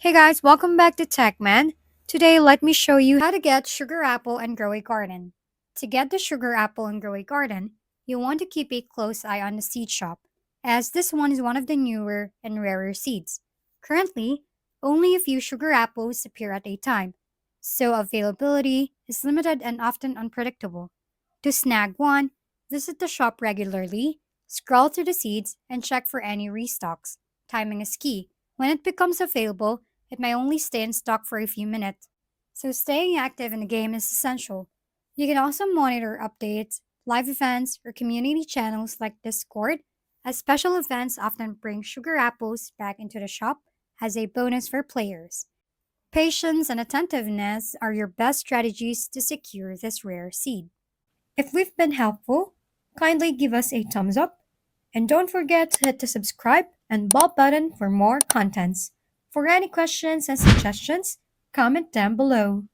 Hey guys, welcome back to TechMan. Today, let me show you how to get sugar apple and grow a garden. To get the sugar apple and grow a garden, you want to keep a close eye on the seed shop, as this one is one of the newer and rarer seeds. Currently, only a few sugar apples appear at a time, so availability is limited and often unpredictable. To snag one, visit the shop regularly, scroll through the seeds, and check for any restocks. Timing is key. When it becomes available, it may only stay in stock for a few minutes, so staying active in the game is essential. You can also monitor updates, live events, or community channels like Discord, as special events often bring sugar apples back into the shop as a bonus for players. Patience and attentiveness are your best strategies to secure this rare seed. If we've been helpful, kindly give us a thumbs up and don't forget to hit the subscribe and bell button for more contents. For any questions and suggestions, comment down below.